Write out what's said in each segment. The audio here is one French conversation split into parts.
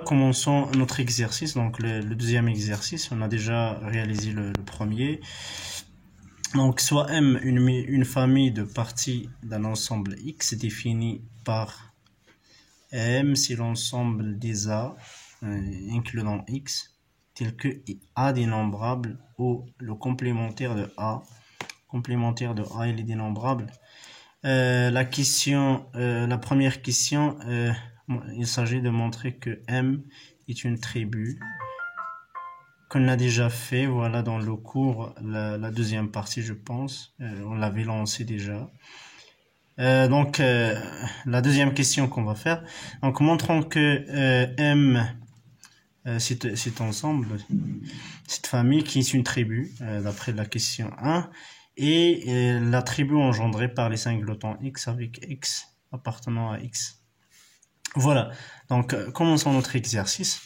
Commençons notre exercice, donc le deuxième exercice. On a déjà réalisé le premier. Donc, soit M, une famille de parties d'un ensemble X définie par M si l'ensemble des A, incluant X, tel que A dénombrable ou le complémentaire de A. Complémentaire de A, il est dénombrable. La première question, il s'agit de montrer que M est une tribu qu'on a déjà fait, voilà, dans le cours, la deuxième partie, je pense. On l'avait lancé déjà. Donc, la deuxième question qu'on va faire. Donc, montrons que M, cet ensemble, cette famille qui est une tribu, d'après la question 1, et la tribu engendrée par les singletons X avec X appartenant à X. Voilà, donc commençons notre exercice.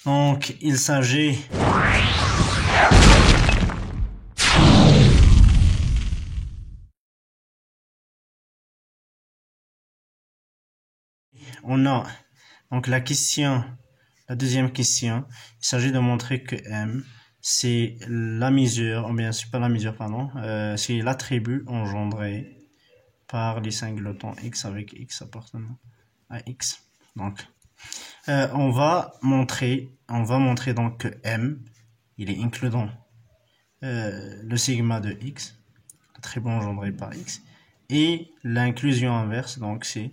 Donc il s'agit on a donc la deuxième question, il s'agit de montrer que M c'est la mesure, ou bien c'est pas la mesure, pardon, c'est l'attribut engendré par les singletons X avec X appartenant à X. Donc, on va montrer donc que M, il est incluant le sigma de X, l'attribut engendré par X, et l'inclusion inverse, donc c'est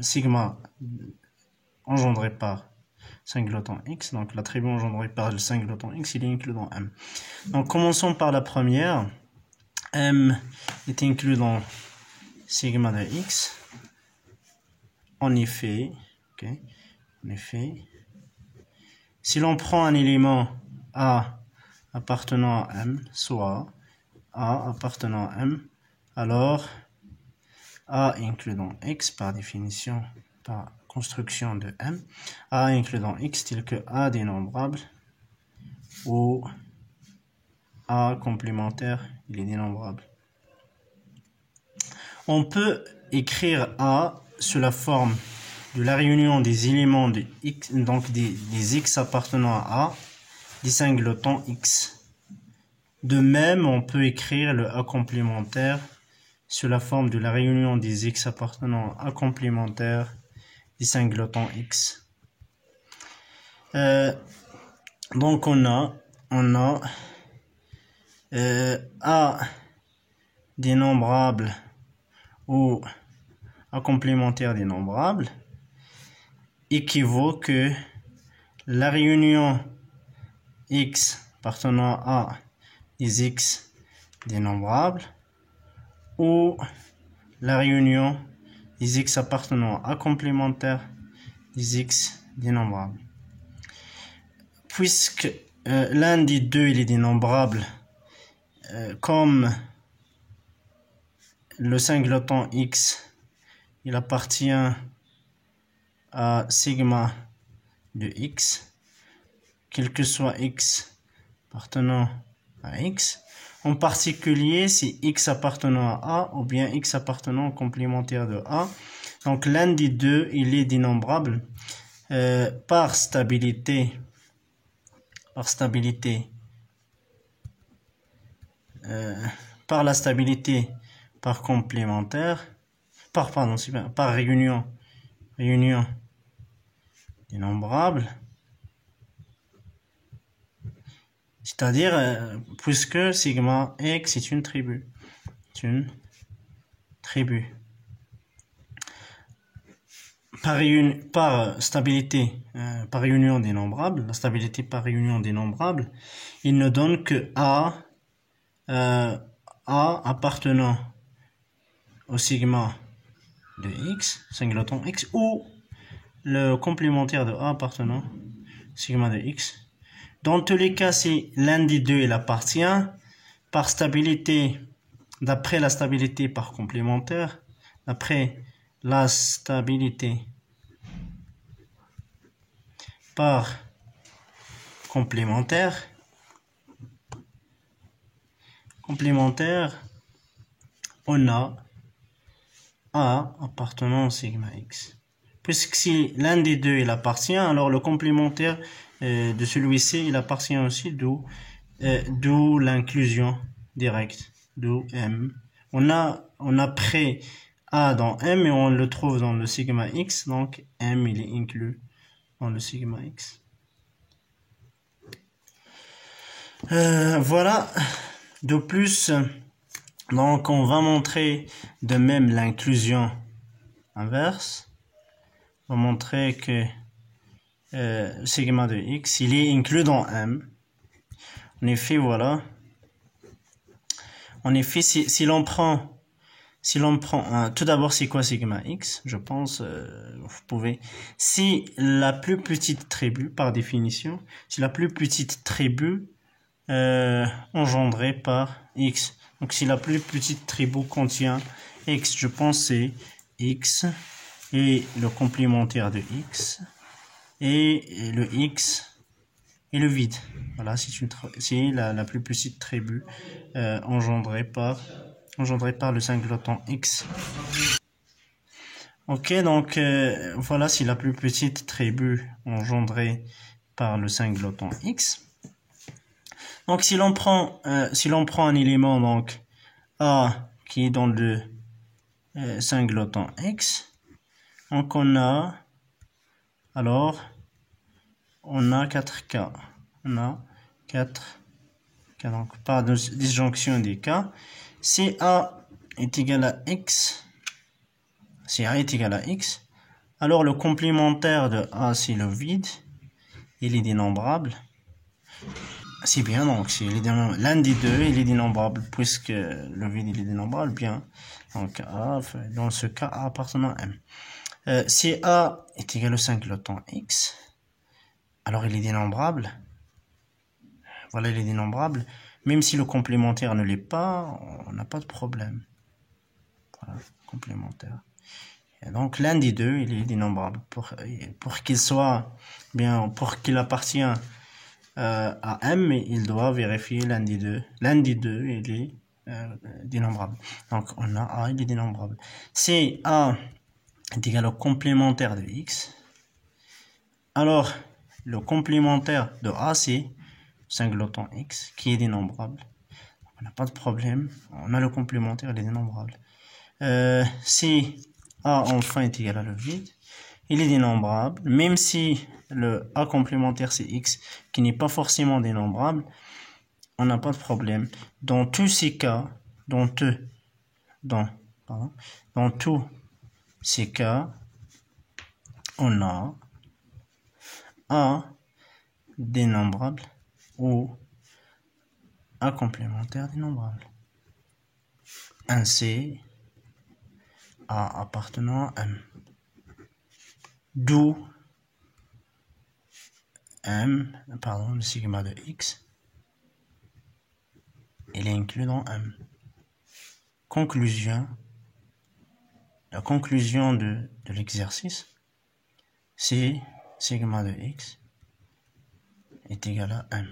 sigma engendré par singleton X, donc l'attribut engendré par le singleton X, il est inclus dans M. Donc, commençons par la première. M est inclus dans sigma de X. En effet, si l'on prend un élément A appartenant à M, soit A appartenant à M, alors A inclus dans X par définition, par construction de M, A inclus dans X tel que A dénombrable ou A complémentaire, il est dénombrable. On peut écrire A sous la forme de la réunion des éléments de X, donc des X appartenant à A, des singletons X. De même, on peut écrire le A complémentaire sous la forme de la réunion des X appartenant à A complémentaire des singletons X. Donc on a A dénombrable ou A complémentaire dénombrable équivaut que la réunion X appartenant à des X dénombrables ou la réunion des X appartenant à A complémentaire des X dénombrables. Puisque l'un des deux il est dénombrable, comme le singleton X il appartient à sigma de X, quel que soit X appartenant à X, en particulier si X appartenant à A ou bien X appartenant au complémentaire de A. Donc l'un des deux il est dénombrable par stabilité par la stabilité par complémentaire, par réunion dénombrable, c'est-à-dire puisque sigma X est une tribu. Par stabilité par réunion dénombrable, la stabilité par réunion dénombrable, il ne donne que A appartenant au sigma de X, singleton X, ou le complémentaire de A appartenant au sigma de X. Dans tous les cas, si l'un des deux il appartient, par stabilité, d'après la stabilité par complémentaire, d'après la stabilité par complémentaire, on a A appartenant au sigma X. Puisque si l'un des deux il appartient, alors le complémentaire de celui-ci il appartient aussi, d'où l'inclusion directe, d'où M. On a pris A dans M et on le trouve dans le sigma X, donc M il est inclus dans le sigma X. Voilà. De plus, donc on va montrer de même l'inclusion inverse. On va montrer que sigma de X il est inclus dans M. En effet, voilà. En effet, si l'on prend tout d'abord, c'est quoi sigma X? Je pense, vous pouvez, si la plus petite tribu, par définition, si la plus petite tribu engendrée par X. Donc, si la plus petite tribu contient X, je pense c'est X et le complémentaire de X et le X et le vide. Voilà, c'est la plus petite tribu engendrée par le singleton X. Ok, donc voilà, c'est la plus petite tribu engendrée par le singleton X. Donc si l'on prend un élément donc A qui est dans le singleton X, donc on a 4 cas. On a 4 cas, donc par disjonction des cas. Si A est égal à X, si A est égal à X, alors le complémentaire de A c'est le vide, il est dénombrable. C'est bien, donc c'est l'un des deux, il est dénombrable, puisque le vide il est dénombrable, bien. Donc A, dans ce cas, A appartenant à M. Si A est égal au singleton X, alors il est dénombrable. Voilà, il est dénombrable. Même si le complémentaire ne l'est pas, on n'a pas de problème. Voilà, complémentaire. Et donc l'un des deux, il est dénombrable. Pour qu'il soit, bien, pour qu'il appartienne à M, il doit vérifier l'un des deux. L'un des deux, il est dénombrable. Donc on a A, il est dénombrable. Si A est égal au complémentaire de X, alors le complémentaire de A, c'est singleton X, qui est dénombrable. On n'a pas de problème. On a le complémentaire, il est dénombrable. Si A enfin est égal à le vide, il est dénombrable, même si le A complémentaire c'est X, qui n'est pas forcément dénombrable, on n'a pas de problème. Dans tous ces cas, dans tous ces cas, on a A dénombrable ou A complémentaire dénombrable. Ainsi, A appartenant à M. D'où le sigma de X, il est inclus dans M. Conclusion. La conclusion de l'exercice, c'est sigma de X est égal à M.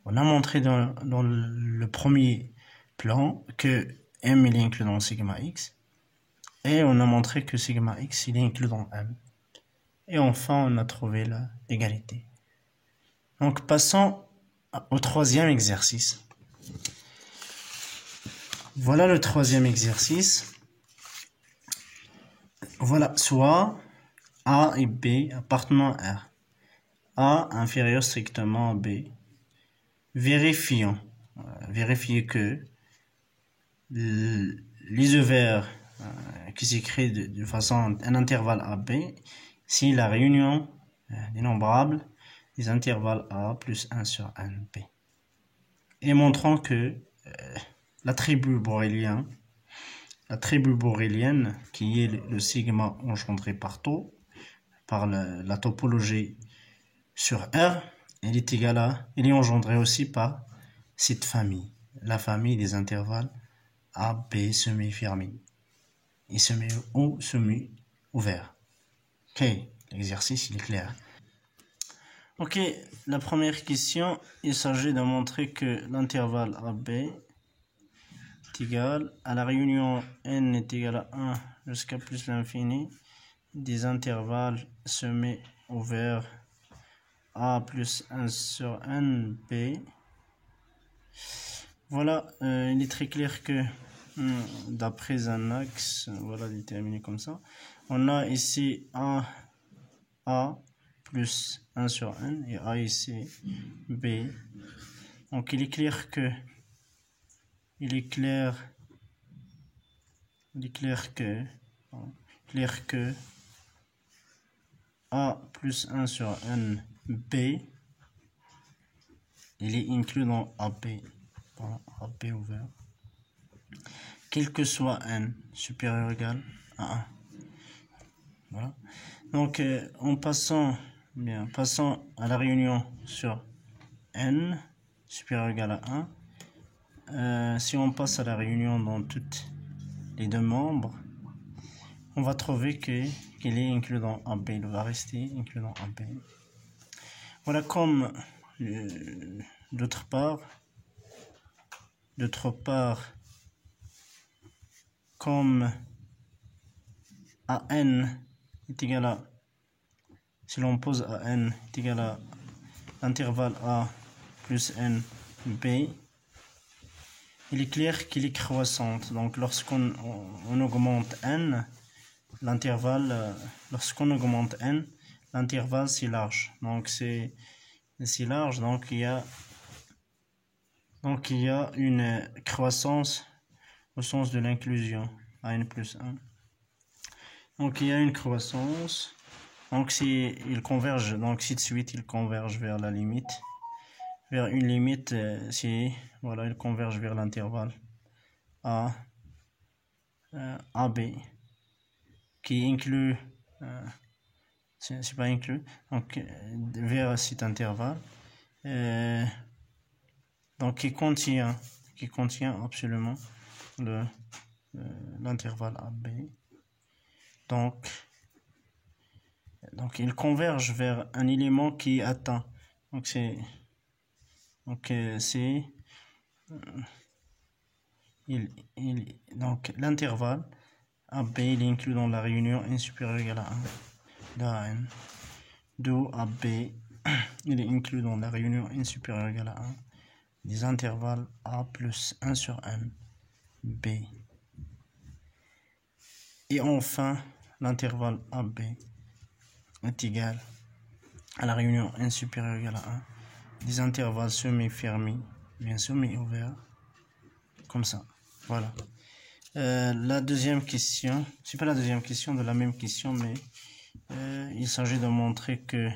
On a montré dans le premier plan que M il est inclus dans sigma X. Et on a montré que sigma X il est inclus dans M. Et enfin, on a trouvé l'égalité. Donc, passons au troisième exercice. Voilà le troisième exercice. Voilà, soit A et B appartenant à R. A inférieur strictement à B. Vérifier que l'isover qui s'écrit de façon un intervalle AB, si la réunion dénombrable des intervalles A plus 1 sur NP. Et montrant que la tribu borélienne, qui est le sigma engendré par tau, par la topologie sur R, elle est engendrée aussi par cette famille, la famille des intervalles A, B semi-fermés et semi ou semi-ouverts. Ok, l'exercice il est clair. Ok, la première question, il s'agit de montrer que l'intervalle AB est égal à la réunion n est égal à 1 jusqu'à plus l'infini des intervalles semés ouverts A plus 1 sur n, B. Voilà, il est très clair que d'après un axe, voilà déterminé comme ça, on a ici A plus 1 sur n et A ici B. Donc il est clair que A plus 1 sur n B, il est inclus dans AB, AB ouvert, quel que soit n supérieur ou égal à 1. Voilà. Donc passant à la réunion sur n supérieur ou égal à 1, si on passe à la réunion dans toutes les deux membres, on va trouver qu'il est inclus dans AB, il va rester inclus dans AB. Voilà, comme d'autre part, comme AN est égal à, si l'on pose AN est égal à l'intervalle A plus N B, il est clair qu'il est croissante. Donc lorsqu'on augmente N, l'intervalle, lorsqu'on augmente N, l'intervalle c'est large. Donc c'est large, donc il y a une croissance au sens de l'inclusion, AN plus 1. Donc il y a une croissance, donc si il converge, donc si de suite il converge vers la limite, vers une limite, voilà, il converge vers l'intervalle AB, qui inclut, c'est pas inclus, donc vers cet intervalle, donc qui contient absolument l'intervalle AB. Donc il converge vers un élément qui atteint. Donc donc l'intervalle AB il est inclus dans la réunion n supérieur égal à 1 d'AN. D'où AB il est inclus dans la réunion n supérieur égal à 1 des intervalles A plus 1 sur n B. Et enfin, l'intervalle AB est égal à la réunion n supérieur égal à 1 des intervalles semi-fermés, bien semi-ouverts, comme ça. Voilà. La deuxième question, c'est pas la deuxième question de la même question, mais il s'agit de montrer que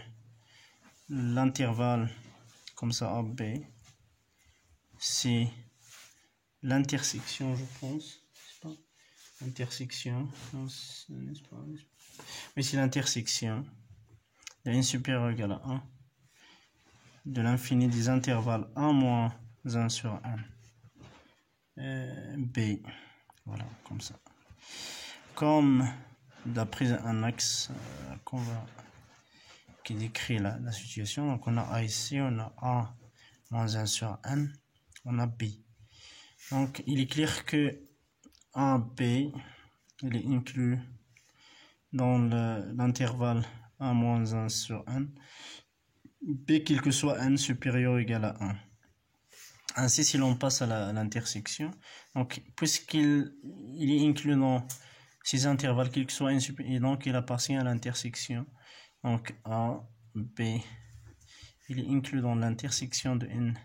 l'intervalle, comme ça, AB, c'est l'intersection, je pense. C'est pas intersection, non, n'est-ce pas? Mais c'est l'intersection de n supérieur égal à 1 de l'infini des intervalles A moins 1 sur 1 B. Voilà, comme ça. Comme d'après un axe qui décrit la situation, donc on a A ici, on a A moins 1 sur n, on a B. Donc il est clair que AB il est inclus dans l'intervalle A moins 1 sur n, B quel que soit n supérieur ou égal à 1. Ainsi, si l'on passe à l'intersection, donc puisqu'il est inclus dans ces intervalles, quel que soit n supérieur, et donc il appartient à l'intersection, donc A, B, il est inclus dans l'intersection de n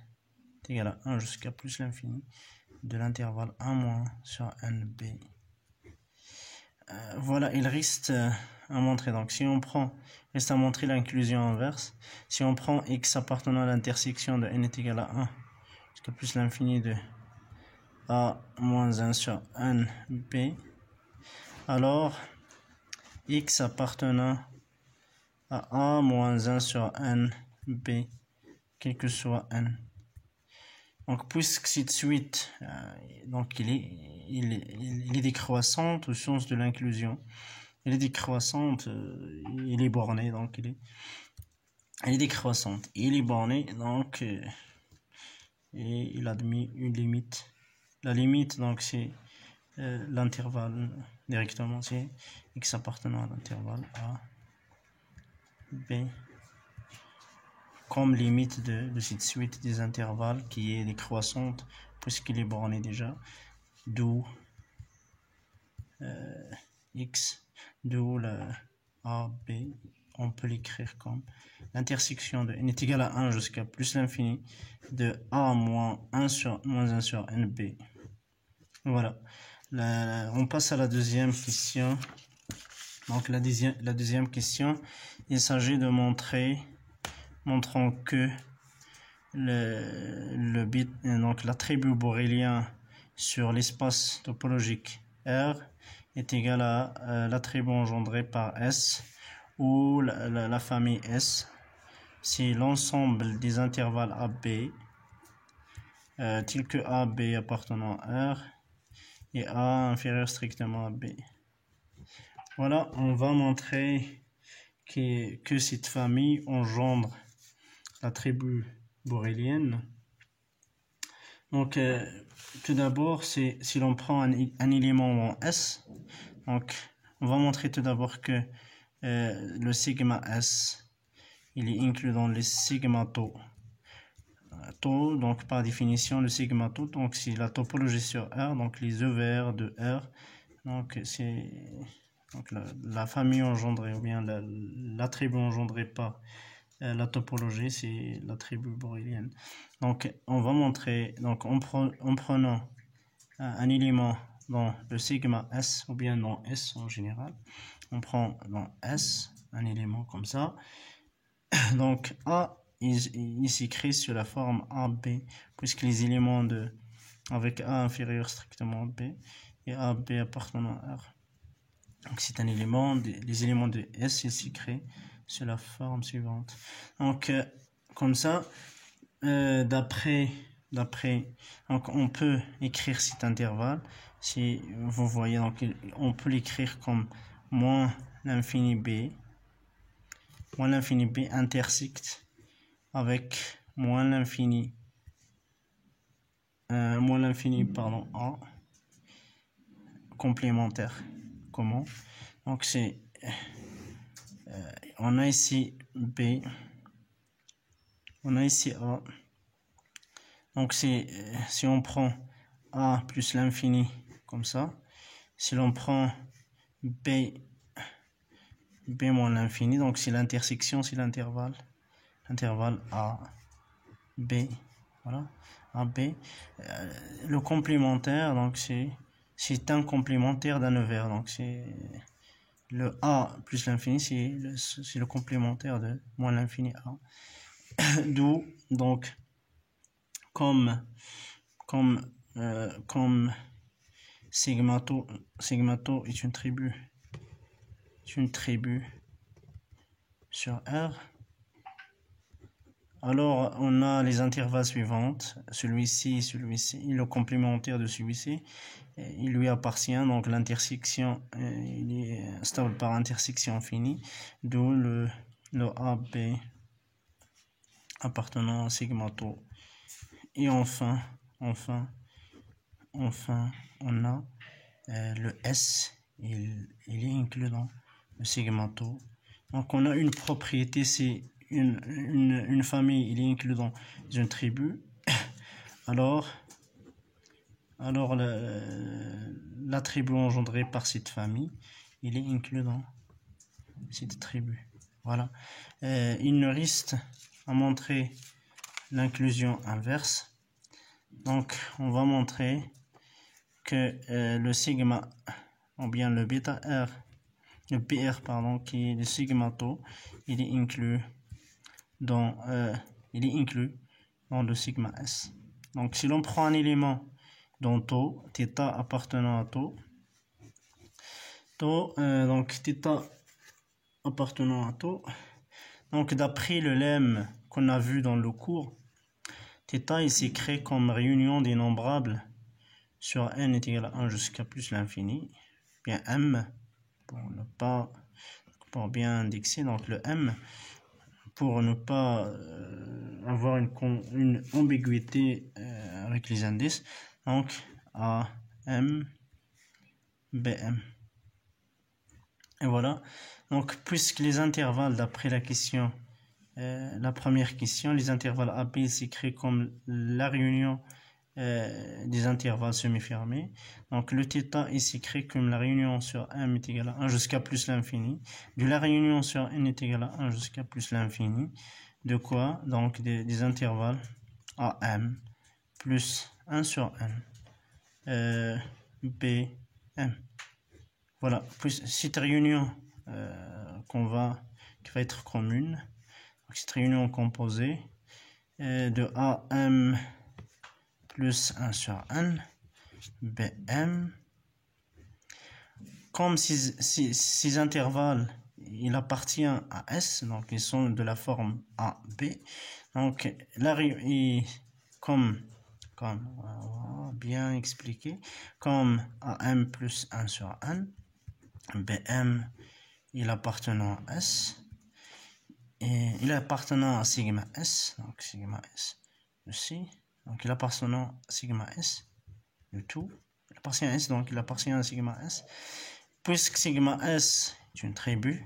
est égal à 1 jusqu'à plus l'infini de l'intervalle A moins sur nb. Voilà, il reste à montrer. Donc si on prend, reste à montrer l'inclusion inverse. Si on prend x appartenant à l'intersection de n est égal à 1 jusqu'à plus l'infini de a moins 1 sur nb, alors x appartenant à a moins 1 sur nb, quel que soit n. Donc puisque cette suite, donc il est décroissante au sens de l'inclusion, il est décroissante, il est borné, donc il est décroissante, il est borné, donc et il admet une limite. La limite, donc c'est l'intervalle directement, c'est x appartenant à l'intervalle A, B, comme limite de cette suite des intervalles qui est décroissante puisqu'il est borné déjà, d'où x, d'où le A, B, on peut l'écrire comme l'intersection de n est égal à 1 jusqu'à plus l'infini de A moins 1 sur NB. Voilà. On passe à la deuxième question. Donc la deuxième question, il s'agit de montrant que le bit, donc l'attribut borélien sur l'espace topologique R est égal à l'attribut engendré par S, où la famille S, c'est l'ensemble des intervalles AB, tels que AB appartenant à R et A inférieur strictement à B. Voilà, on va montrer que cette famille engendre l'attribut borélien. Donc, tout d'abord, si l'on prend un élément en S, donc on va montrer tout d'abord que le sigma S, il est inclus dans les sigma tau. Tau, donc par définition, le sigma tau, donc c'est la topologie sur R, donc les EVR de R, donc c'est la famille engendrée, ou bien l'attribut engendré par la topologie, c'est l'attribut borélien. Donc on va montrer, donc en prenant un élément dans le sigma S, ou bien dans S en général, on prend dans S un élément comme ça, donc A il s'écrit sur la forme AB, puisque les éléments avec A inférieur strictement à B et AB appartenant à R, donc c'est un élément, les éléments de S, ils s'écrivent sur la forme suivante. Donc comme ça, d'après donc on peut écrire cet intervalle, si vous voyez, donc on peut l'écrire comme moins l'infini B intersecte avec moins l'infini A complémentaire. Comment? Donc c'est on a ici B, on a ici A. Donc c'est si on prend A plus l'infini comme ça, si l'on prend B moins l'infini, donc c'est l'intersection, c'est l'intervalle A, B, voilà, A, B. Le complémentaire, donc c'est un complémentaire d'un EVR, donc c'est le A plus l'infini, c'est le complémentaire de moins l'infini A. D'où, donc, comme sigma tau est une tribu sur R, alors on a les intervalles suivantes, celui-ci, le complémentaire de celui-ci, il lui appartient, donc l'intersection, il est stable par intersection finie, d'où le AB appartenant à sigma tau. Et enfin, on a le S, il est inclus dans le sigma tau. Donc on a une propriété, c'est une famille, il est inclus dans une tribu. Alors l'attribut engendré par cette famille, il est inclus dans cette tribu. Voilà. Il nous reste à montrer l'inclusion inverse. Donc on va montrer que le sigma, ou bien le bêta R, le PR pardon, qui est le sigma tau, il est inclus dans le sigma S. Donc si l'on prend un élément dans tau, θ appartenant à tau, donc θ appartenant à tau, donc d'après le lemme qu'on a vu dans le cours, θ il s'écrit comme réunion des nombrables sur n est égal à 1 jusqu'à plus l'infini, bien m, pour bien indexer, donc le m, pour ne pas avoir une ambiguïté avec les indices, donc A, M, BM. Et voilà. Donc, puisque les intervalles, d'après la question, la première question, les intervalles AB s'écrit comme la réunion des intervalles semi-fermés. Donc, le θ est s'écrit comme la réunion sur M est égal à 1 jusqu'à plus l'infini. De la réunion sur N est égal à 1 jusqu'à plus l'infini. De quoi? Donc, des intervalles AM plus 1 sur N. BM. Voilà. Plus cette réunion qui va être commune. Donc, cette réunion composée de AM plus 1 sur N, BM. Comme ces intervalles, il appartient à S, donc ils sont de la forme AB. Donc, comme bien expliqué, comme AM plus 1 sur N, BM, il appartenant à S, et il appartenant à sigma S, donc sigma S aussi, donc il appartenant à sigma S, de tout, il appartient à S, donc il appartient à sigma S, puisque sigma S est une tribu,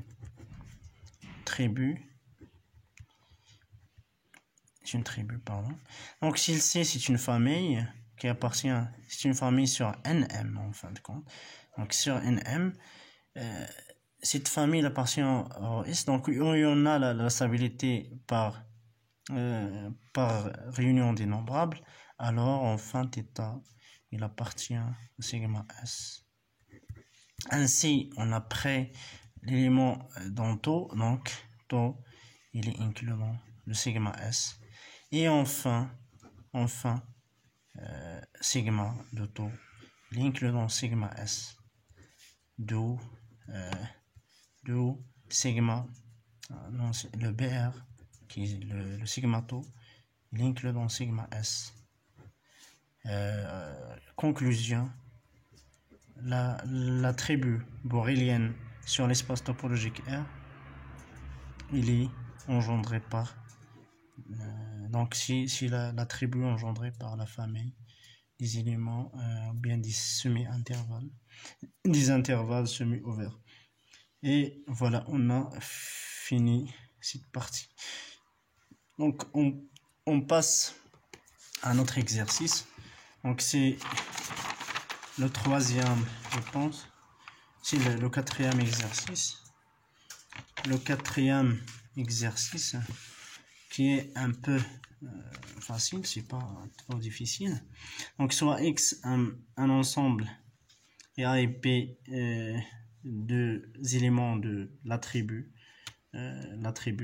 pardon. Donc s'il C c'est une famille qui appartient, c'est une famille sur NM en fin de compte, donc sur NM, cette famille appartient au S, donc on a la stabilité par réunion dénombrable, alors enfin θ il appartient au sigma S. Ainsi on a pris l'élément dans taux, donc taux il est inclus dans le sigma S, et enfin sigma de taux il est inclus dans sigma S, d'où sigma, non, le BR qui est le sigma taux, il est inclus dans sigma S. Conclusion, la tribu borélienne sur l'espace topologique R, il est engendré par donc si la tribu engendrée par la famille des éléments bien des semi-intervalles, des intervalles semi-ouverts. Et voilà, on a fini cette partie. Donc on passe à notre exercice. Donc c'est le troisième, je pense. C'est le quatrième exercice. Le quatrième exercice qui est un peu facile, c'est pas trop difficile. Donc soit X un ensemble et A et B deux éléments de l'attribut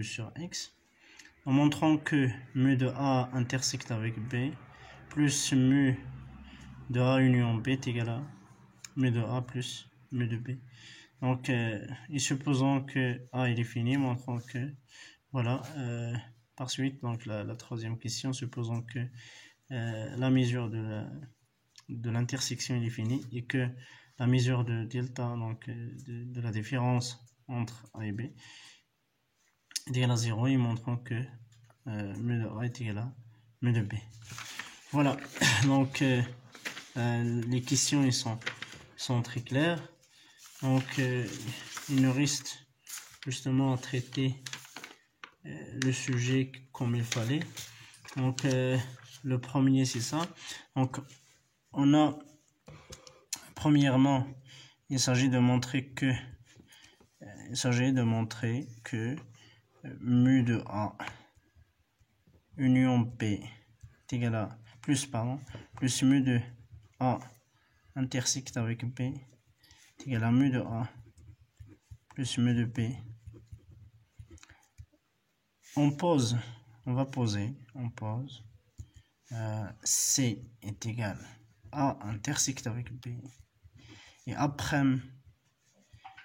sur X, en montrant que mu de A intersecte avec B plus mu de A union B est égal à mu de A plus mu de B. Donc, et supposons que A est défini, montrant que, voilà, par suite, donc la troisième question, supposons que la mesure de l'intersection est définie et que la mesure de delta, donc de la différence entre A et B, est égal à 0, et montrant que mu de A est égal à mu de B. Voilà, donc les questions sont très claires. Donc il nous reste justement à traiter le sujet comme il fallait. Donc le premier c'est ça. Donc on a premièrement, il s'agit de montrer que mu de A union B est égal à plus mu de A intersecte avec B est égal à mu de A plus mu de B. On pose C est égal à A intersecte avec B, et après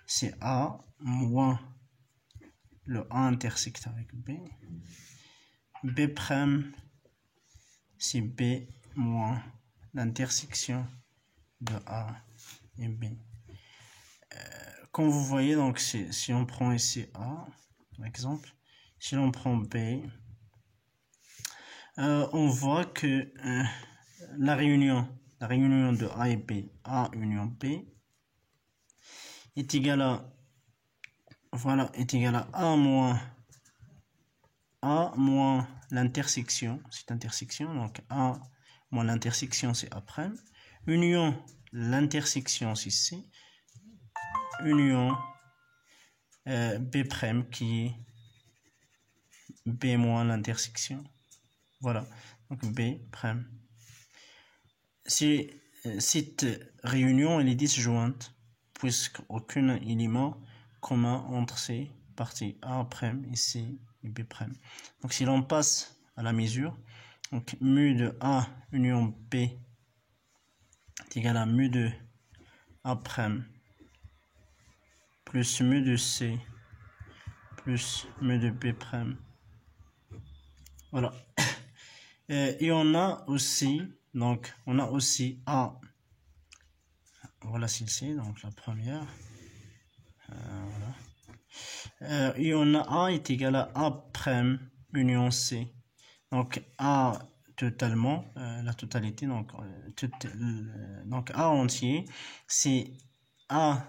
c'est A moins le A intersecte avec B, B' c'est B moins l'intersection de A et B. Comme vous voyez, donc si on prend ici A, par exemple, si l'on prend B, on voit que la réunion de A et B, A union B, est égal à, voilà, est égal à A moins l'intersection, cette intersection, donc A moins l'intersection c'est A', union l'intersection c'est C, union B' qui est B moins l'intersection, voilà, donc B'. Cette réunion elle est disjointe, puisqu'aucun élément commun entre ces parties A' et C et B'. Donc si l'on passe à la mesure, donc mu de A union B est égal à mu de A' plus mu de C plus mu de B'. Voilà. Et on a aussi, donc on a aussi A. Voilà celle-ci, donc la première. Voilà. Et on a A est égal à A' union C. Donc A totalement, la totalité, donc A entier, c'est A'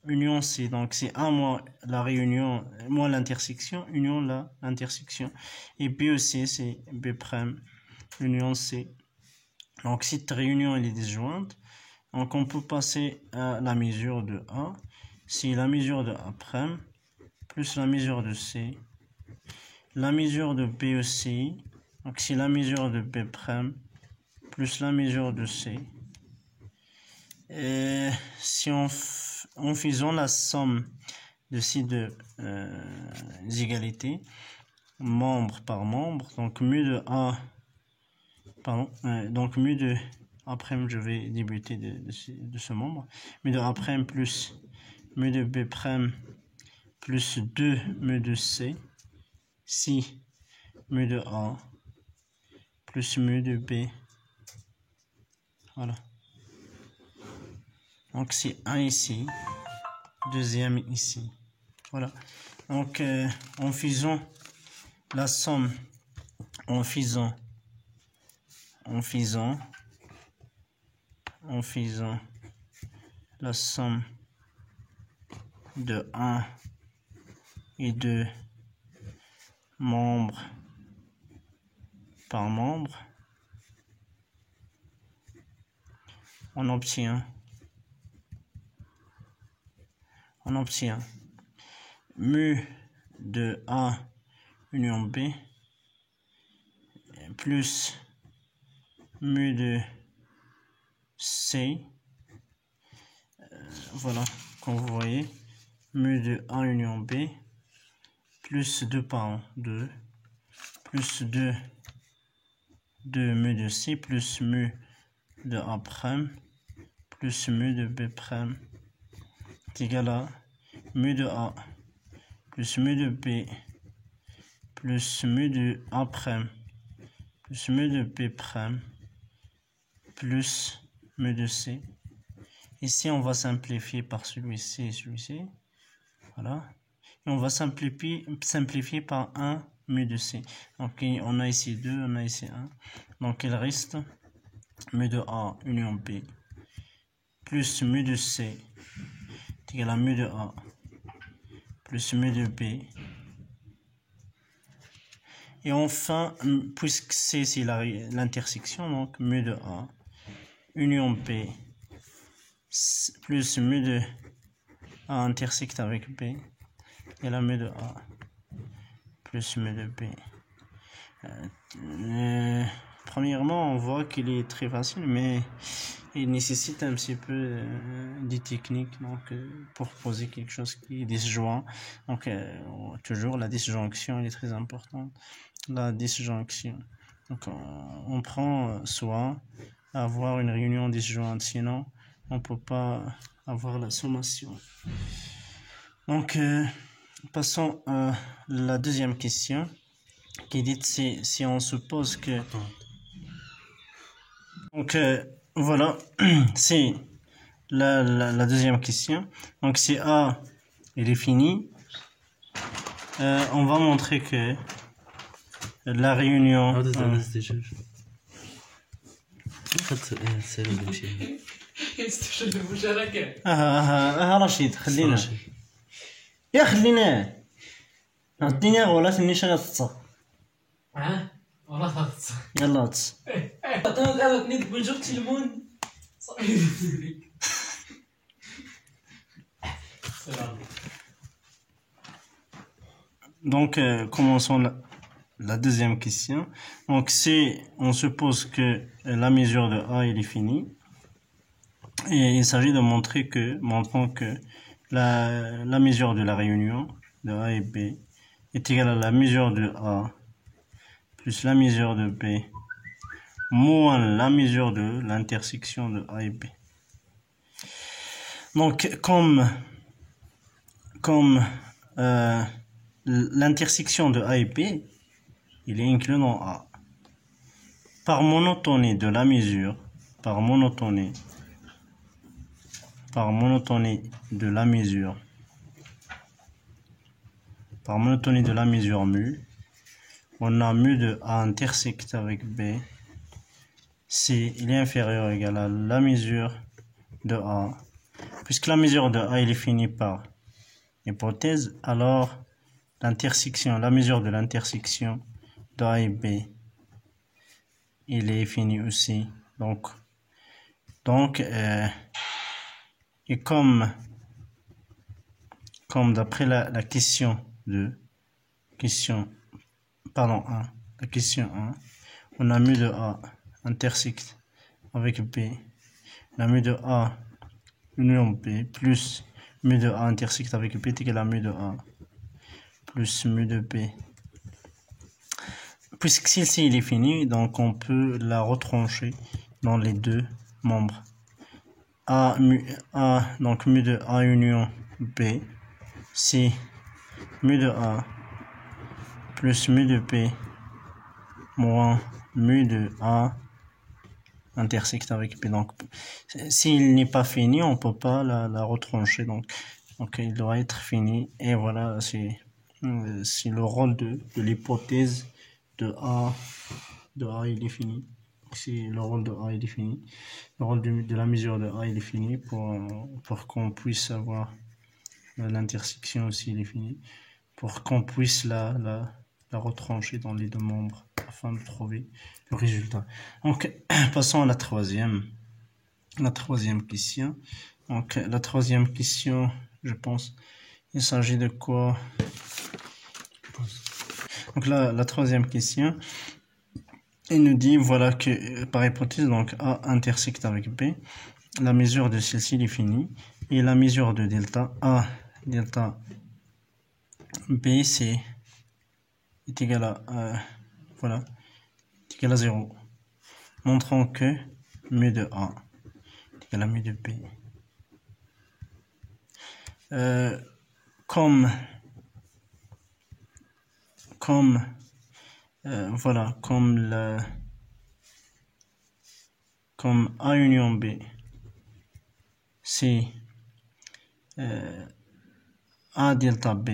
union C. Donc c'est A moins la réunion, moins l'intersection, union l'intersection. Et B aussi c'est B' union C. Donc cette réunion elle est disjointe. Donc on peut passer à la mesure de A. C'est la mesure de A' plus la mesure de C, la mesure de B aussi, donc c'est la mesure de B' plus la mesure de C. Et si en faisant la somme de ces deux égalités, membre par membre, donc mu de A, pardon, donc mu de A', je vais débuter de ce membre, mu de A' plus mu de B' plus 2 mu de C, si mu de A plus mu de B. Voilà. Donc c'est 1 ici, deuxième ici. Voilà. Donc en faisant la somme, en faisant la somme de 1 et 2 membre par membre, on obtient mu de A union B plus mu de C, voilà, comme vous voyez, mu de A union B plus 2 par 2 plus 2 mu de C plus mu de A' plus mu de B' est égal à mu de A plus mu de B plus mu de A' plus mu de B' plus mu de C. Ici on va simplifier par celui-ci et celui-ci, voilà, et on va simplifier par 1 mu de C. Donc on a ici 2, on a ici 1, donc il reste mu de A union B plus mu de C est égal à mu de A plus mu de B. Et enfin, puisque C c'est l'intersection, donc mu de A union B plus mu de A intersecte avec B et la mu de A plus mu de B. Premièrement, on voit qu'il est très facile, mais il nécessite un petit peu des techniques, donc pour poser quelque chose qui est disjoint. Donc toujours la disjonction elle est très importante. La disjonction. Donc on prend soin d'avoir une réunion disjointe, sinon on peut pas avoir la sommation. Donc passons à la deuxième question qui dit si on suppose que donc voilà, c'est la deuxième question. Donc si A il est fini, on va montrer que la réunion كيستشهد المشاركة. رشيد خلينا يا خلينا عطيني ولا تنيش انا تصا والله خلاص. يلا تص انا قاعد نيك بنجر تلمون صعيب. Donc, commençons la deuxième question. Donc, si on suppose que la mesure de A il est finie, et il s'agit de montrer que, montrant que la mesure de la réunion de A et B est égale à la mesure de A plus la mesure de B moins la mesure de l'intersection de A et B. Donc, comme l'intersection de A et B, il est inclus dans A. Par monotonie de la mesure, par monotonie de la mesure mu, on a mu de A intersecte avec B si il est inférieur ou égal à la mesure de A. Puisque la mesure de A il est finie par hypothèse, alors la mesure de l'intersection de A et B, il est fini aussi. Donc et comme d'après la question 1, on a mu de A intersecte avec B, la mu de A union B plus mu de A intersecte avec B est égal à mu de A plus mu de B. Puisque celle-ci il est fini, donc on peut la retrancher dans les deux membres. Donc mu de A union B, c'est mu de A plus mu de B moins mu de A intersecte avec B. Donc s'il n'est pas fini, on peut pas la retrancher. Donc il doit être fini. Et voilà, c'est le rôle de l'hypothèse de A il est fini. C'est le rôle de A il est fini. Le rôle de la mesure de A il est fini pour qu'on puisse avoir l'intersection aussi il est fini. Pour qu'on puisse la retrancher dans les deux membres afin de trouver le résultat. Donc passons à la troisième question. Donc la troisième question, je pense, il s'agit de quoi? Donc la troisième question, il nous dit voilà que par hypothèse donc A intersecte avec B, la mesure de celle-ci est finie et la mesure de delta A delta B est égal à est égal à 0, montrant que mu de A est égal à mu de B. Comme A union B, c'est A delta B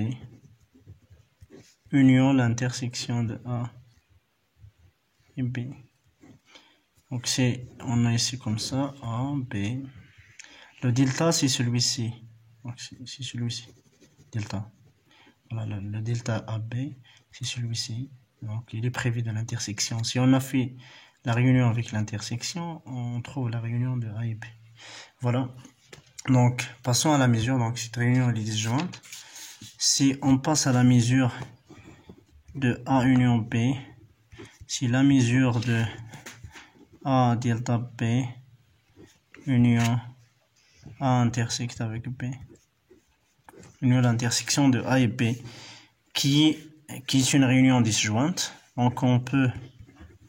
union l'intersection de A et B. Donc on a ici comme ça A, B. Le delta c'est celui-ci. Donc c'est celui-ci. Delta. Voilà, le delta AB, c'est celui-ci. Donc il est prévu de l'intersection. Si on a fait la réunion avec l'intersection, on trouve la réunion de A et B. Voilà. Donc passons à la mesure. Donc cette réunion elle est disjointe. Si on passe à la mesure de A union B, si la mesure de A delta B union A intersecte avec B, union l'intersection de A et B, qui est une réunion disjointe, donc on peut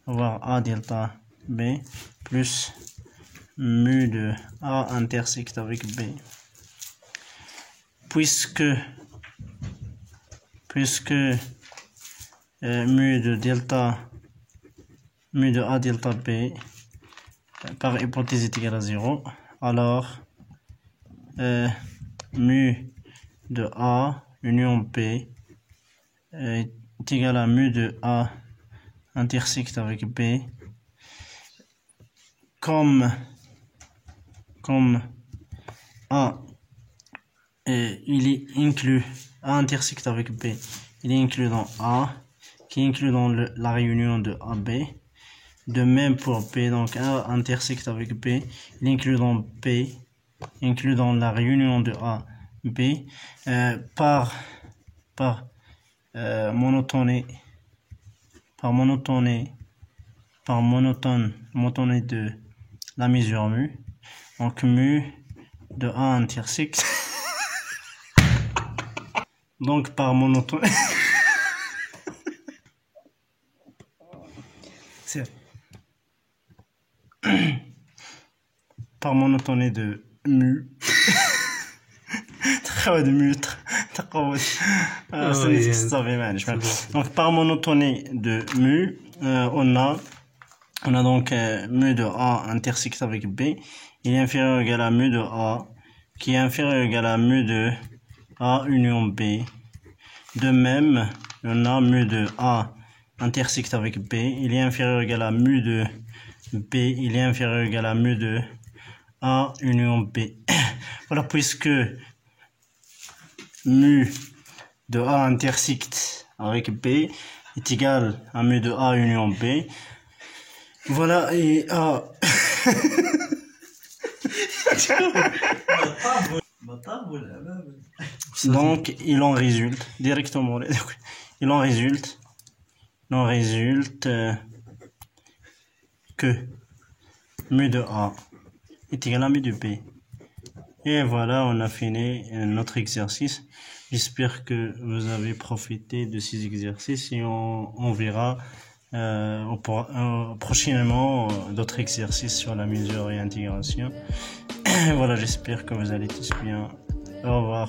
avoir A delta B plus mu de A intersecte avec B, puisque mu de A delta B par hypothèse est égal à 0, alors mu de A union B est égal à mu de A intersecte avec B, comme comme A, il est inclus, A intersecte avec B, il est inclus dans A, qui est inclus dans la réunion de AB. De même pour P, donc A intersecte avec B, il est inclus dans P, inclus dans la réunion de A, B, par monotonie de la mesure mu. Donc mu de A intersecte. Donc par monotonie. par monotonie de mu. Donc par monotonie de mu, on a donc mu de A intersecte avec B, il est inférieur ou égal à mu de A, qui est inférieur ou égal à mu de A union B. De même, on a mu de A intersecte avec B, il est inférieur ou égal à mu de B, il est inférieur ou égal à mu de A union B. Voilà, puisque mu de A intersecte avec B est égal à mu de A union B. Voilà, et A... Donc, il en résulte directement. Il en résulte que mu de A est égal à mu de B. Et voilà, on a fini notre exercice. J'espère que vous avez profité de ces exercices et on verra prochainement d'autres exercices sur la mesure et intégration. Voilà, j'espère que vous allez tous bien. Au revoir.